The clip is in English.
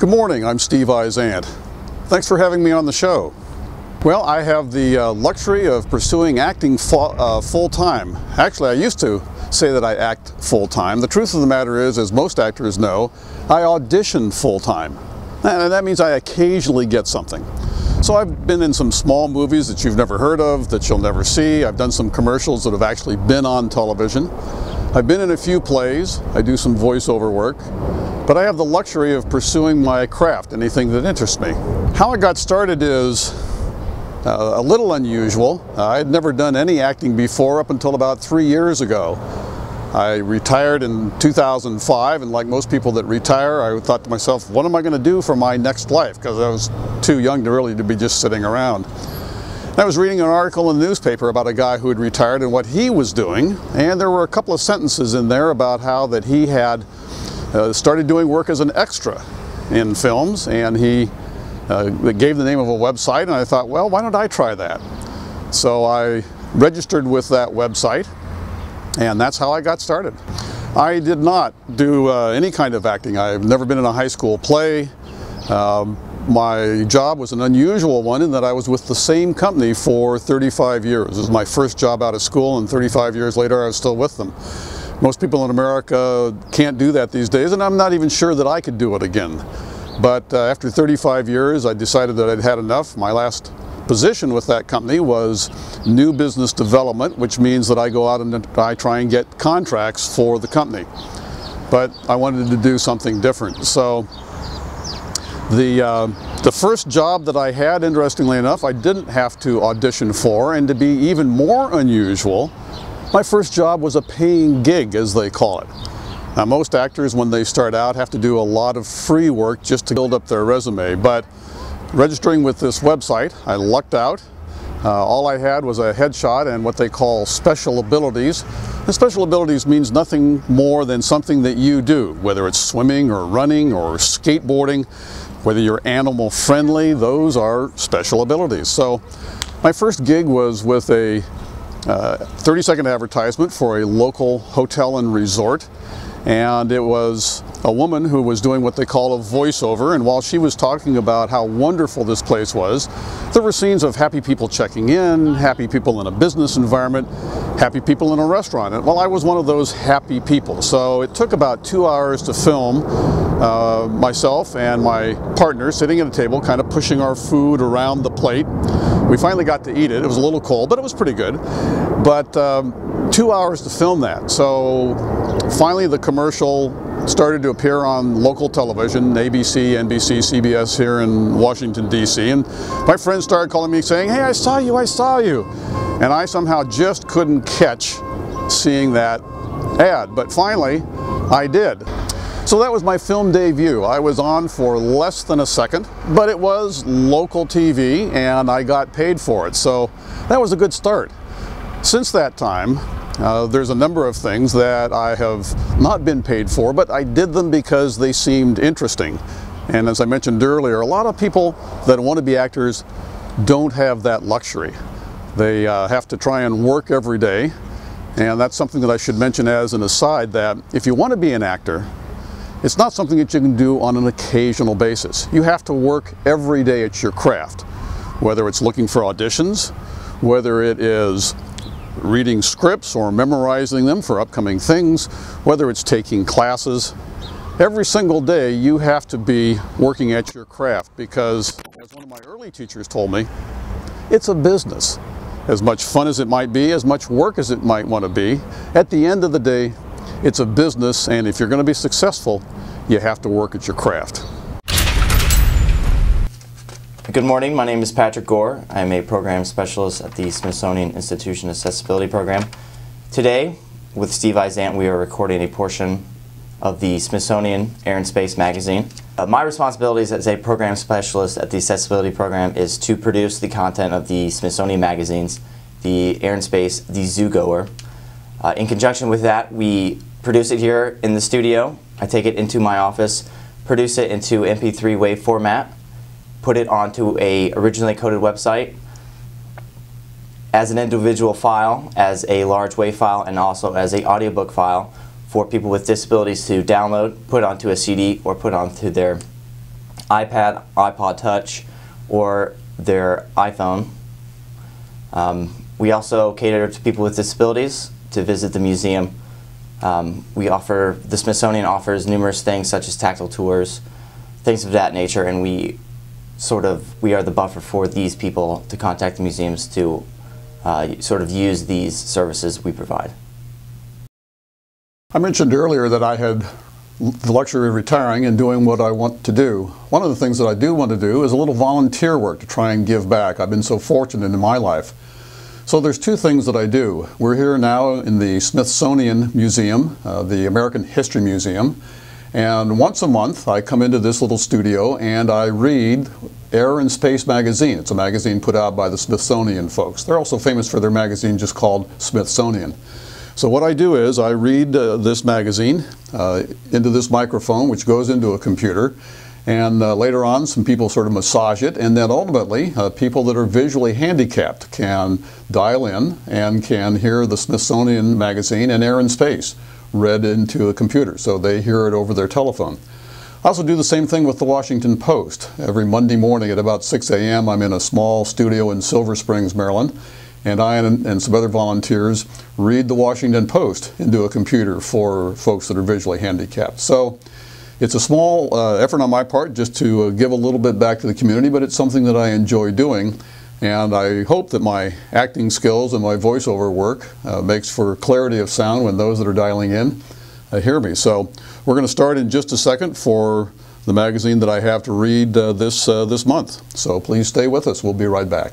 Good morning, I'm Steve Izant. Thanks for having me on the show. Well, I have the luxury of pursuing acting full-time. Actually, I used to say that I act full-time. The truth of the matter is, as most actors know, I audition full-time. And that means I occasionally get something. So I've been in some small movies that you've never heard of, that you'll never see. I've done some commercials that have actually been on television. I've been in a few plays. I do some voiceover work. But I have the luxury of pursuing my craft, anything that interests me. How I got started is a little unusual. I had never done any acting before up until about 3 years ago. I retired in 2005, and like most people that retire, I thought to myself, what am I going to do for my next life? Because I was too young to really be just sitting around. I was reading an article in the newspaper about a guy who had retired and what he was doing, and there were a couple of sentences in there about how that he had started doing work as an extra in films, and he gave the name of a website, and I thought, well, why don't I try that? So I registered with that website, and that's how I got started. I did not do any kind of acting. I've never been in a high school play. My job was an unusual one in that I was with the same company for 35 years. It was my first job out of school, and 35 years later I was still with them. Most people in America can't do that these days, and I'm not even sure that I could do it again. But after 35 years, I decided that I'd had enough. My last position with that company was new business development, which means that I go out and I try and get contracts for the company. But I wanted to do something different. So the first job that I had, interestingly enough, I didn't have to audition for, and to be even more unusual, my first job was a paying gig, as they call it. Now, most actors, when they start out, have to do a lot of free work just to build up their resume, but registering with this website, I lucked out. All I had was a headshot and what they call special abilities. And special abilities means nothing more than something that you do, whether it's swimming or running or skateboarding, whether you're animal friendly, those are special abilities. So my first gig was with a 30-second advertisement for a local hotel and resort, and it was a woman who was doing what they call a voiceover, and while she was talking about how wonderful this place was, there were scenes of happy people checking in, happy people in a business environment, happy people in a restaurant. And well, I was one of those happy people. So it took about 2 hours to film myself and my partner sitting at a table, kind of pushing our food around the plate. We finally got to eat it. It was a little cold, but it was pretty good. But 2 hours to film that. So finally the commercial started to appear on local television, ABC, NBC, CBS here in Washington, D.C. And my friends started calling me saying, hey, I saw you, I saw you. And I somehow just couldn't catch seeing that ad. But finally, I did. So that was my film debut. I was on for less than a second, but it was local TV and I got paid for it. So that was a good start. Since that time, there's a number of things that I have not been paid for, but I did them because they seemed interesting. And as I mentioned earlier, a lot of people that want to be actors don't have that luxury. They have to try and work every day. And that's something that I should mention as an aside, that if you want to be an actor, it's not something that you can do on an occasional basis. You have to work every day at your craft, whether it's looking for auditions, whether it is reading scripts or memorizing them for upcoming things, whether it's taking classes. Every single day you have to be working at your craft because, as one of my early teachers told me, it's a business. As much fun as it might be, as much work as it might want to be, at the end of the day, it's a business, and if you're going to be successful, you have to work at your craft. Good morning, my name is Patrick Gore. I'm a program specialist at the Smithsonian Institute Accessibility Program. Today, with Steve Izant, we are recording a portion of the Smithsonian Air and Space magazine. My responsibilities as a program specialist at the Accessibility Program is to produce the content of the Smithsonian magazines, the Air and Space, the Zoo Goer. In conjunction with that, we produce it here in the studio. I take it into my office, produce it into MP3 WAV format, put it onto a originally coded website as an individual file, as a large WAV file, and also as an audiobook file for people with disabilities to download, put onto a CD, or put onto their iPad, iPod Touch, or their iPhone. We also cater to people with disabilities to visit the museum. The Smithsonian offers numerous things such as tactile tours, things of that nature, and we are the buffer for these people to contact the museums to sort of use these services we provide. I mentioned earlier that I had the luxury of retiring and doing what I want to do. One of the things that I do want to do is a little volunteer work to try and give back. I've been so fortunate in my life. So there's two things that I do. We're here now in the Smithsonian Museum, the American History Museum, and once a month I come into this little studio and I read Air and Space magazine. It's a magazine put out by the Smithsonian folks. They're also famous for their magazine just called Smithsonian. So what I do is I read this magazine into this microphone, which goes into a computer, and later on some people sort of massage it, and then ultimately people that are visually handicapped can dial in and can hear the Smithsonian magazine and Air and Space read into a computer, so they hear it over their telephone. I also do the same thing with the Washington Post. Every Monday morning at about 6 a.m. I'm in a small studio in Silver Springs, Maryland, and I and some other volunteers read the Washington Post into a computer for folks that are visually handicapped. So it's a small effort on my part just to give a little bit back to the community, but it's something that I enjoy doing, and I hope that my acting skills and my voiceover work makes for clarity of sound when those that are dialing in hear me. So we're going to start in just a second for the magazine that I have to read this month. So please stay with us. We'll be right back.